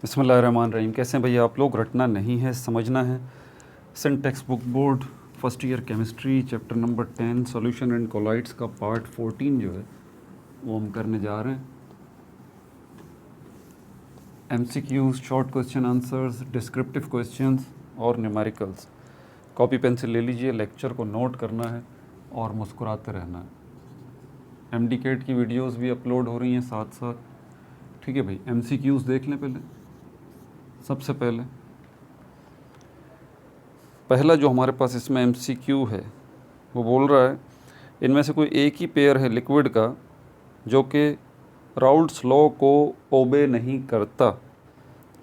बिस्मिल्लाहिर्रहमानिर्रहीम। कैसे हैं भैया आप लोग? रटना नहीं है, समझना है। Sent text book board first year chemistry chapter number 10 solution and colloids का पार्ट 14 जो है वो हम करने जा रहे हैं। MCQs, short question answers, descriptive questions और न्यूमेरिकल्स। कॉपी पेंसिल ले लीजिए, लेक्चर को नोट करना है और मुस्कुराते रहना है। एमडीकेट की वीडियोस भी अपलोड हो रही हैं साथ साथ। ठीक है भाई, एमसीक्यूज देख लें पहले। सबसे पहला जो हमारे पास इसमें एमसीक्यू है वो बोल रहा है इनमें से कोई एक ही पेयर है लिक्विड का जो कि राउल्ट्स लॉ को ओबे नहीं करता,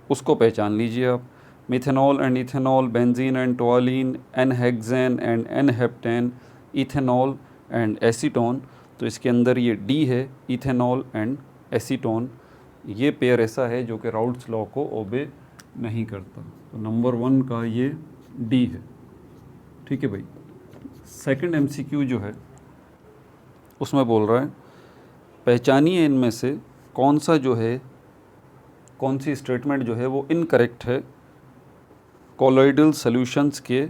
उसको पहचान लीजिए आप। Methanol and ethanol, benzene and toluene, n hexane and n heptane, ethanol and acetone. तो इसके अंदर ये डी है, इथेनॉल एंड एसीटोन। ये पेयर ऐसा है जो कि राउल्ट्स लॉ को ओबे नहीं करता। तो नंबर 1 का ये डी है। ठीक है भाई। सेकंड एमसीक्यू जो है उसमें बोल रहा है पहचानिए इनमें से कौन सा जो है, कौन सी स्टेटमेंट जो है वो इनकरेक्ट है कोलॉइडल सॉल्यूशंस के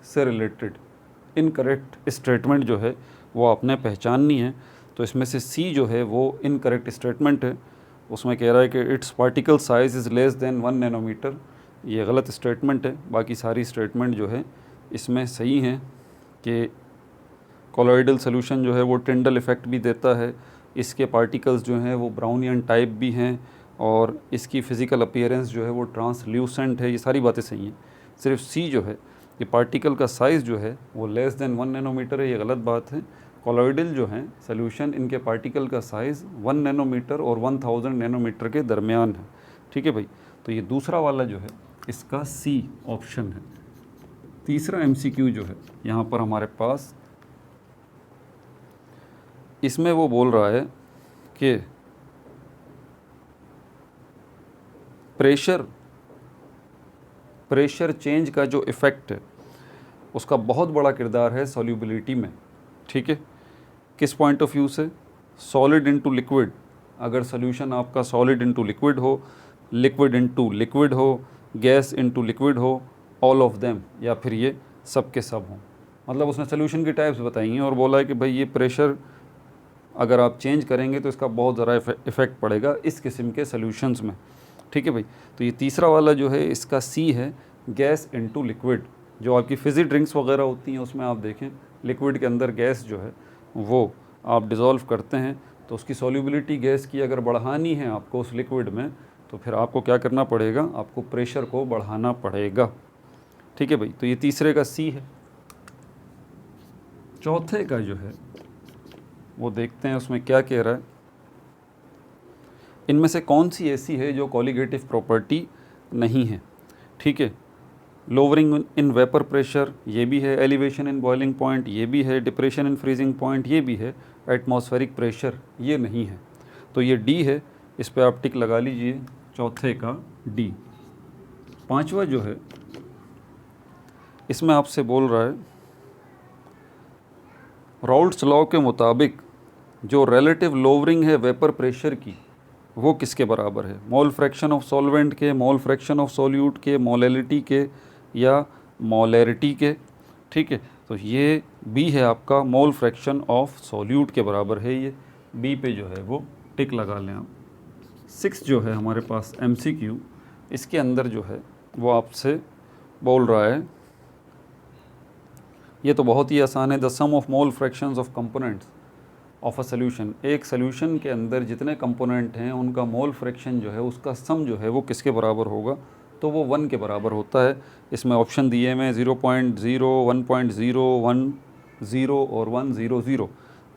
से रिलेटेड। इनकरेक्ट स्टेटमेंट जो है वो आपने पहचाननी है। तो इसमें से सी जो है वो इनकरेक्ट स्टेटमेंट है। उसमें कह रहा है कि it's particle size is less than 1 nanometre. ये गलत स्टेटमेंट है। बाकी सारी स्टेटमेंट जो है इसमें सही हैं कि कोलॉइडल सॉल्यूशन जो है वो टिंडल इफ़ेक्ट भी देता है, इसके पार्टिकल्स जो हैं वो ब्राउनियन टाइप भी हैं और इसकी फ़िज़िकल अपीयरेंस जो है वो ट्रांसल्यूसेंट है। ये सारी बातें सही हैं। सिर्फ सी जो है कि पार्टिकल का साइज़ जो है वो लेस देन 1 नैनोमीटर है, ये गलत बात है। कोलॉइडल जो हैं सॉल्यूशन, इनके पार्टिकल का साइज़ 1 नैनोमीटर और 1000 नैनोमीटर के दरमियान है। ठीक है भाई। तो ये दूसरा वाला जो है इसका सी ऑप्शन है। तीसरा एमसीक्यू जो है यहाँ पर हमारे पास, इसमें वो बोल रहा है कि प्रेशर चेंज का जो इफ़ेक्ट है उसका बहुत बड़ा किरदार है सॉल्युबिलिटी में। ठीक है। किस पॉइंट ऑफ व्यू से? Solid into liquid. अगर सॉल्यूशन आपका सॉलिड इनटू लिक्विड हो, लिक्विड इनटू लिक्विड हो, गैस इनटू लिक्विड हो, ऑल ऑफ देम, या फिर ये सब के सब हों। मतलब उसने सॉल्यूशन की टाइप्स बताई हैं और बोला है कि भाई ये प्रेशर अगर आप चेंज करेंगे तो इसका बहुत ज़रा इफ़ेक्ट पड़ेगा इस किस्म के सॉल्यूशंस में। ठीक है भाई। तो ये तीसरा वाला जो है इसका सी है, गैस इनटू लिक्विड। जो आपकी फ़िज़ी ड्रिंक्स वगैरह होती हैं उसमें आप देखें लिक्विड के अंदर गैस जो है वो आप डिज़ोल्व करते हैं, तो उसकी सॉल्युबिलिटी गैस की अगर बढ़ानी है आपको उस लिक्विड में, तो फिर आपको क्या करना पड़ेगा? आपको प्रेशर को बढ़ाना पड़ेगा। ठीक है भाई। तो ये तीसरे का सी है। चौथे का जो है वो देखते हैं उसमें क्या कह रहा है। इनमें से कौन सी ऐसी है जो कोलिगेटिव प्रॉपर्टी नहीं है? ठीक है। लोअरिंग इन वेपर प्रेशर ये भी है, एलिवेशन इन बॉइलिंग पॉइंट ये भी है, डिप्रेशन इन फ्रीजिंग पॉइंट ये भी है, एटमॉस्फेरिक प्रेशर ये नहीं है। तो ये डी है, इस पर आप टिक लगा लीजिए, चौथे का डी। पांचवा जो है इसमें आपसे बोल रहा है राउल्ट्स लॉ के मुताबिक जो रिलेटिव लोअरिंग है वेपर प्रेशर की वो किसके बराबर है? मोल फ्रैक्शन ऑफ सॉल्वेंट के, मोल फ्रैक्शन ऑफ सॉल्यूट के, मोलैलिटी के, या मोलैरिटी के। ठीक है। तो ये बी है आपका, मोल फ्रैक्शन ऑफ सॉल्यूट के बराबर है। ये बी पे जो है वो टिक लगा लें आप। 6 जो है हमारे पास एमसीक्यू, इसके अंदर जो है वो आपसे बोल रहा है, ये तो बहुत ही आसान है, the sum of mole fractions of components of a solution. एक सोल्यूशन के अंदर जितने कंपोनेंट हैं उनका मोल फ्रैक्शन जो है उसका सम जो है वो किसके बराबर होगा? तो वो 1 के बराबर होता है। इसमें ऑप्शन दिए में 0.0, 1.0, 1.0 और 1.00।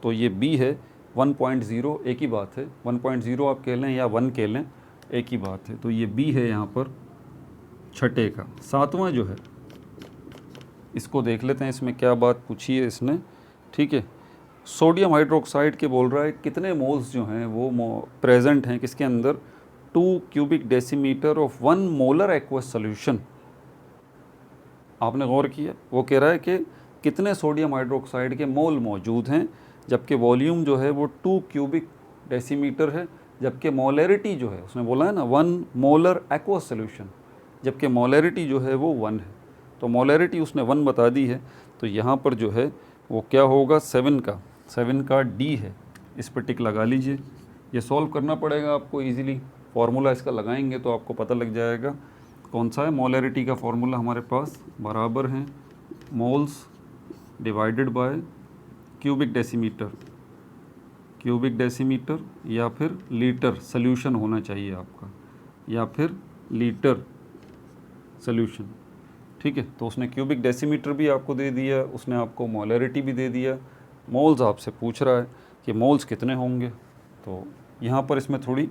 तो ये बी है, 1.0 एक ही बात है। 1.0 आप कह लें या 1 कह लें, एक ही बात है। तो ये बी है यहाँ पर छठे का। सातवां जो है इसको देख लेते हैं, इसमें क्या बात पूछी है इसने। ठीक है। सोडियम हाइड्रोक्साइड के बोल रहा है कितने मोल्स जो हैं वो प्रेजेंट हैं किसके अंदर? 2 cubic decimetre of 1 molar aqueous solution. आपने गौर किया? वो कह रहा है कि कितने सोडियम हाइड्रोक्साइड के मोल मौजूद हैं, जबकि वॉल्यूम जो है वो 2 क्यूबिक डेसीमीटर है, जबकि मोलरिटी जो है, उसने बोला है ना 1 मोलर एक्वस सोल्यूशन, जबकि मोलरिटी जो है वो 1 है। तो मोलरिटी उसने 1 बता दी है, तो यहाँ पर जो है वो क्या होगा, 7 का डी है, इस पर टिक लगा लीजिए। ये सॉल्व करना पड़ेगा आपको इजीली, फार्मूला इसका लगाएंगे तो आपको पता लग जाएगा कौन सा है। मोलरिटी का फार्मूला हमारे पास बराबर है moles divided by cubic decimetre या फिर लीटर सोल्यूशन होना चाहिए आपका, या फिर लीटर सोल्यूशन, ठीक है। तो उसने क्यूबिक डेसीमीटर भी आपको दे दिया, उसने आपको मोलरिटी भी दे दिया, मोल्स आपसे पूछ रहा है कि मोल्स कितने होंगे। तो यहाँ पर इसमें थोड़ी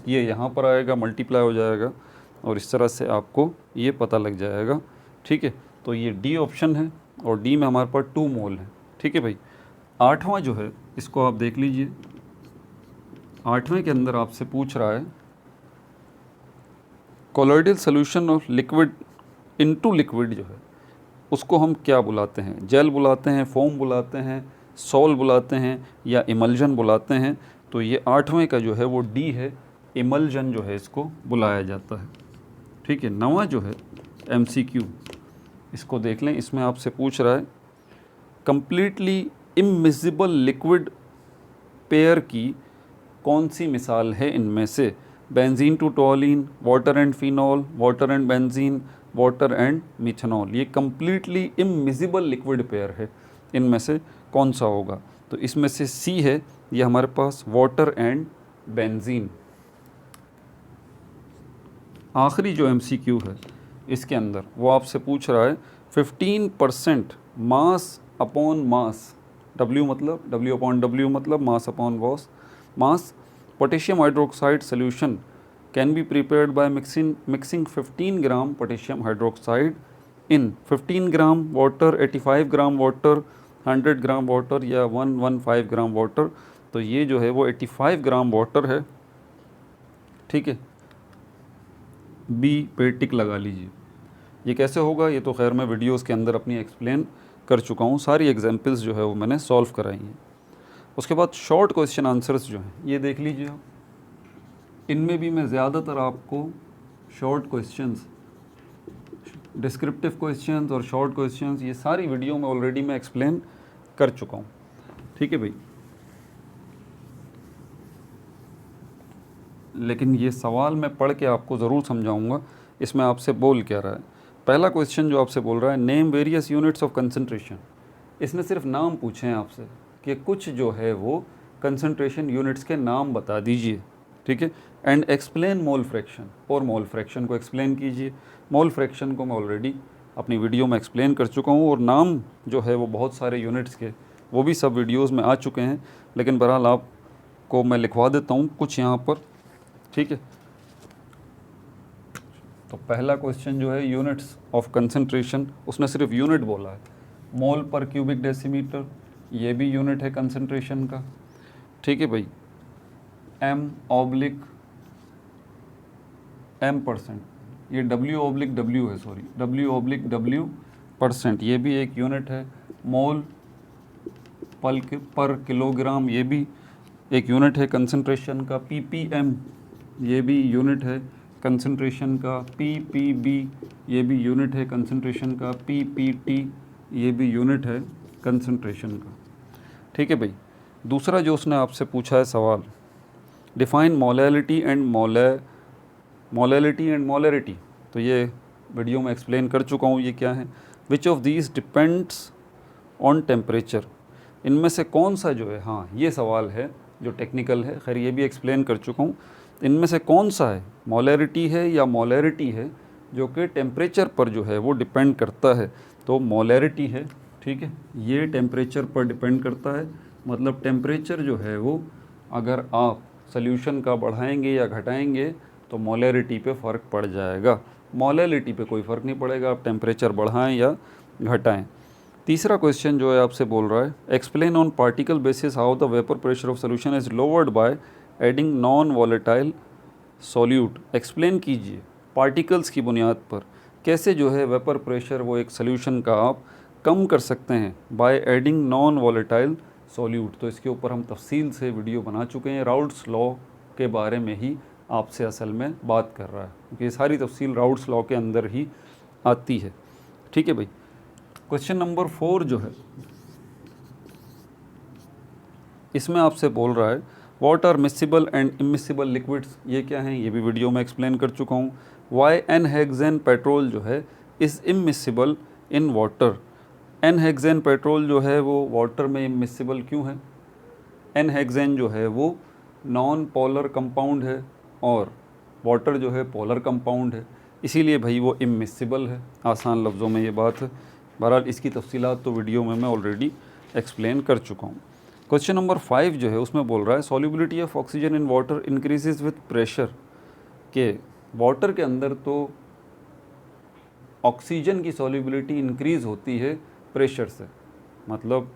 ये यहाँ पर आएगा, मल्टीप्लाई हो जाएगा और इस तरह से आपको ये पता लग जाएगा, ठीक है। तो ये डी ऑप्शन है और डी में हमारे पास 2 मोल है, ठीक है भाई। 8वां जो है इसको आप देख लीजिए, 8वें के अंदर आपसे पूछ रहा है colloidal solution of liquid into liquid जो है उसको हम क्या बुलाते हैं, जेल बुलाते हैं, फोम बुलाते हैं, सॉल बुलाते हैं या इमल्जन बुलाते हैं। तो ये 8वें का जो है वो डी है, इमल्जन जो है इसको बुलाया जाता है, ठीक है। 9वां जो है MCQ, इसको देख लें, इसमें आपसे पूछ रहा है कंप्लीटली इमिसिबल लिक्विड पेयर की कौन सी मिसाल है इनमें से, benzene to toluene, water and phenol, water and benzene, water and methanol. ये कंप्लीटली इमिसिबल लिक्विड पेयर है, इनमें से कौन सा होगा। तो इसमें से सी है, ये हमारे पास वाटर एंड बेंजीन। आखिरी जो MCQ है इसके अंदर वो आपसे पूछ रहा है 15% mass upon mass, W upon W मतलब mass upon mass, potassium hydroxide solution can be prepared by mixing 15 gram potassium hydroxide in 15 gram water, 85 gram water, 100 gram water या 115 ग्राम वाटर। तो ये जो है वो 85 ग्राम वाटर है, ठीक है। बी पे टिक लगा लीजिए। ये कैसे होगा, ये तो खैर मैं वीडियोस के अंदर अपनी एक्सप्लेन कर चुका हूँ, सारी एग्जांपल्स जो है वो मैंने सॉल्व कराई हैं। उसके बाद शॉर्ट क्वेश्चन आंसर्स जो हैं ये देख लीजिए आप, इनमें भी मैं ज़्यादातर आपको शॉर्ट क्वेश्चंस, डिस्क्रिप्टिव क्वेश्चंस और शॉर्ट क्वेश्चंस ये सारी वीडियो में ऑलरेडी मैं एक्सप्लेन कर चुका हूँ, ठीक है भाई। लेकिन ये सवाल मैं पढ़ के आपको ज़रूर समझाऊंगा इसमें आपसे बोल क्या रहा है। पहला क्वेश्चन जो आपसे बोल रहा है name various units of concentration, इसने सिर्फ नाम पूछे हैं आपसे कि कुछ जो है वो कंसंट्रेशन यूनिट्स के नाम बता दीजिए, ठीक है। एंड एक्सप्लेन मोल फ्रैक्शन, और मोल फ्रैक्शन को एक्सप्लेन कीजिए। मोल फ्रैक्शन को मैं ऑलरेडी अपनी वीडियो में एक्सप्लेन कर चुका हूँ, और नाम जो है वो बहुत सारे यूनिट्स के वो भी सब वीडियोज़ में आ चुके हैं, लेकिन बहरहाल आपको मैं लिखवा देता हूँ कुछ यहाँ पर, ठीक है। तो पहला क्वेश्चन जो है यूनिट्स ऑफ कंसंट्रेशन, उसने सिर्फ यूनिट बोला है, मोल पर क्यूबिक डेसीमीटर, ये भी यूनिट है कंसंट्रेशन का, ठीक है भाई। M/M%, ये W/W है, सॉरी W/W%, ये भी एक यूनिट है। मोल पर किलोग्राम, ये भी एक यूनिट है कंसंट्रेशन का। ppm, ये भी यूनिट है कंसंट्रेशन का। ppb, ये भी यूनिट है कंसंट्रेशन का। ppt, ये भी यूनिट है कंसंट्रेशन का, ठीक है भाई। दूसरा जो उसने आपसे पूछा है सवाल, डिफाइन मोलैलिटी एंड मोलरिटी, तो ये वीडियो में एक्सप्लेन कर चुका हूँ ये क्या है। Which of these depends on temperature, इनमें से कौन सा जो है, हाँ ये सवाल है जो टेक्निकल है, खैर ये भी एक्सप्लेन कर चुका हूँ। इनमें से कौन सा है, मोलरिटी है या मोलरिटी है, जो कि टेम्परेचर पर जो है वो डिपेंड करता है। तो मोलरिटी है, ठीक है, ये टेम्परेचर पर डिपेंड करता है, मतलब टेम्परेचर जो है वो अगर आप सोल्यूशन का बढ़ाएंगे या घटाएंगे तो मोलरिटी पे फ़र्क पड़ जाएगा। मोलरिटी पे कोई फ़र्क नहीं पड़ेगा, आप टेम्परेचर बढ़ाएं या घटाएं। तीसरा क्वेश्चन जो है आपसे बोल रहा है, explain on particle basis how the vapour pressure of solution is lowered by adding non volatile solute. Explain कीजिए पार्टिकल्स की बुनियाद पर कैसे जो है वेपर प्रेशर वो एक सोल्यूशन का आप कम कर सकते हैं by adding non volatile solute. तो इसके ऊपर हम तफसील से वीडियो बना चुके हैं। राउल्ट्स लॉ के बारे में ही आपसे असल में बात कर रहा है, क्योंकि ये सारी तफसील राउल्ट्स लॉ के अंदर ही आती है। ठीक है भाई। क्वेश्चन नंबर 4 जो है, इसमें आपसे बोल रहा है what are miscible and immiscible liquids. ये क्या हैं, ये भी वीडियो में एक्सप्लेन कर चुका हूँ। वाई एनहेक्सेन पेट्रोल जो है is immiscible in water. N hexane petrol जो है वो वाटर में इमिसिबल क्यों है? एनहेक्सेन जो है वो नॉन पोलर कंपाउंड है और वाटर जो है पोलर कंपाउंड है, इसीलिए भाई वो इमिसिबल है। आसान लफ्ज़ों में ये बात है। बहरहाल इसकी तफसीलात तो वीडियो में मैं ऑलरेडी एक्सप्लेन कर चुका हूँ। क्वेश्चन नंबर 5 जो है उसमें बोल रहा है solubility of oxygen in water increases with pressure. के वाटर के अंदर तो ऑक्सीजन की सॉल्युबिलिटी इंक्रीज़ होती है प्रेशर से, मतलब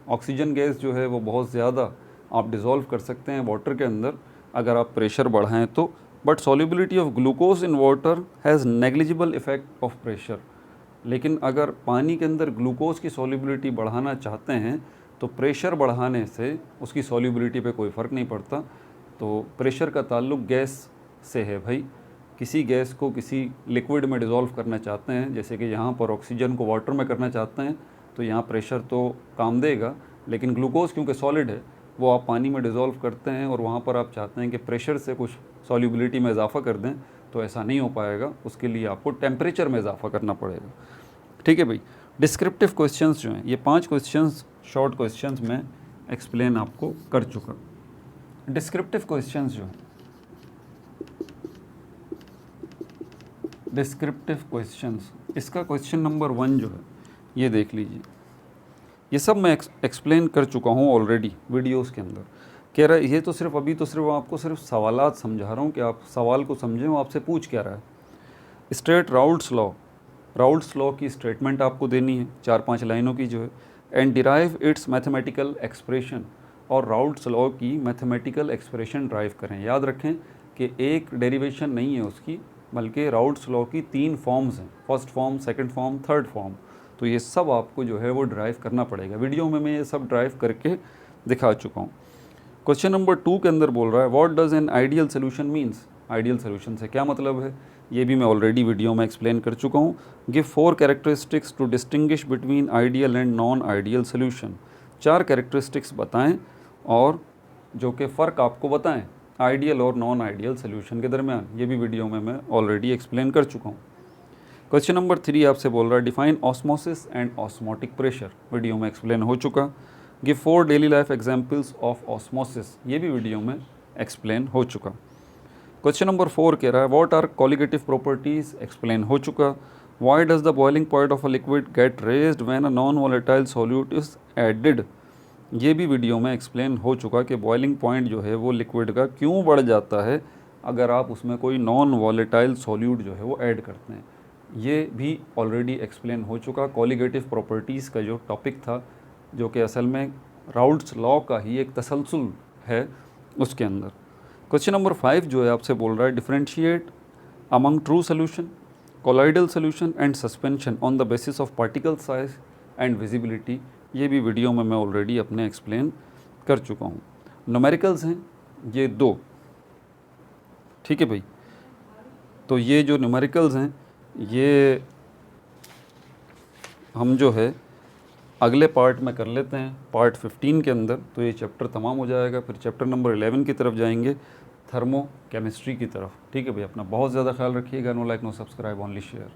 ऑक्सीजन गैस जो है वो बहुत ज़्यादा आप डिज़ोल्व कर सकते हैं वाटर के अंदर अगर आप प्रेशर बढ़ाएं तो। But solubility of glucose in water has negligible effect of pressure. लेकिन अगर पानी के अंदर ग्लूकोज की सॉल्युबिलिटी बढ़ाना चाहते हैं तो प्रेशर बढ़ाने से उसकी सॉल्युबिलिटी पे कोई फ़र्क नहीं पड़ता। तो प्रेशर का ताल्लुक गैस से है भाई। किसी गैस को किसी लिक्विड में डिज़ोल्व करना चाहते हैं, जैसे कि यहाँ पर ऑक्सीजन को वाटर में करना चाहते हैं, तो यहाँ प्रेशर तो काम देगा, लेकिन ग्लूकोज क्योंकि सॉलिड है वो आप पानी में डिज़ोल्व करते हैं और वहाँ पर आप चाहते हैं कि प्रेशर से कुछ सॉल्युबिलिटी में इजाफ़ा कर दें, तो ऐसा नहीं हो पाएगा। उसके लिए आपको टेम्परेचर में इजाफ़ा करना पड़ेगा। ठीक है भाई। डिस्क्रिप्टिव क्वेश्चंस जो हैं, ये 5 क्वेश्चंस शॉर्ट क्वेश्चंस में एक्सप्लेन आपको कर चुका। डिस्क्रिप्टिव क्वेश्चंस जो हैं, डिस्क्रिप्टिव क्वेश्चंस, इसका क्वेश्चन नंबर 1 जो है ये देख लीजिए। ये सब मैं एक्सप्लेन कर चुका हूँ ऑलरेडी वीडियोस के अंदर। कह रहा है ये तो सिर्फ अभी तो सिर्फ आपको सिर्फ सवालात समझा रहा हूँ कि आप सवाल को समझें वो आपसे पूछ क्या रहा है। State Raoult's law, Raoult's law की स्टेटमेंट आपको देनी है 4-5 लाइनों की जो है। And derive it's mathematical expression, और राउल्ट्स लॉ की मैथमेटिकल एक्सप्रेशन ड्राइव करें। याद रखें कि एक डेरिवेशन नहीं है उसकी, बल्कि राउल्ट्स लॉ की 3 फॉर्म्स हैं, first form, second form, third form. तो ये सब आपको जो है वो ड्राइव करना पड़ेगा। वीडियो में मैं ये सब ड्राइव करके दिखा चुका हूँ। क्वेश्चन नंबर 2 के अंदर बोल रहा है what does an ideal solution means. Ideal solution से क्या मतलब है, ये भी मैं ऑलरेडी वीडियो में एक्सप्लेन कर चुका हूँ। Give 4 characteristics to distinguish between ideal and non ideal solution. 4 characteristics बताएं और जो कि फ़र्क आपको बताएं आइडियल और नॉन आइडियल सोल्यूशन के दरमियान। ये भी वीडियो में मैं ऑलरेडी एक्सप्लेन कर चुका हूँ। क्वेश्चन नंबर 3 आपसे बोल रहा है define osmosis and osmotic pressure. Video में एक्सप्लेन हो चुका। Give 4 daily life examples of osmosis. ये भी वीडियो में एक्सप्लेन हो चुका। क्वेश्चन नंबर 4 कह रहा है what are colligative properties. Explain हो चुका। Why does the boiling point of a liquid get raised when a non volatile solute is added. ये भी वीडियो में एक्सप्लेन हो चुका कि बॉइलिंग पॉइंट जो है वो लिक्विड का क्यों बढ़ जाता है अगर आप उसमें कोई नॉन वॉलेटाइल सॉल्यूट जो है वो ऐड करते हैं। ये भी ऑलरेडी एक्सप्लेन हो चुका। कॉलिगेटिव प्रॉपर्टीज़ का जो टॉपिक था, जो कि असल में राउल्ट्स लॉ का ही एक तसलसल है, उसके अंदर। क्वेश्चन नंबर 5 जो है आपसे बोल रहा है differentiate among true solution, colloidal solution and suspension on the basis of particle size and visibility. ये भी वीडियो में मैं ऑलरेडी अपने एक्सप्लेन कर चुका हूँ। न्यूमेरिकल्स हैं ये 2। ठीक है भाई। तो ये जो न्यूमेरिकल्स हैं ये हम जो है अगले पार्ट में कर लेते हैं, पार्ट 15 के अंदर। तो ये चैप्टर तमाम हो जाएगा। फिर चैप्टर नंबर 11 की तरफ जाएंगे, थर्मो केमिस्ट्री की तरफ। ठीक है भाई। अपना बहुत ज़्यादा ख्याल रखिएगा। No like no subscribe, only share.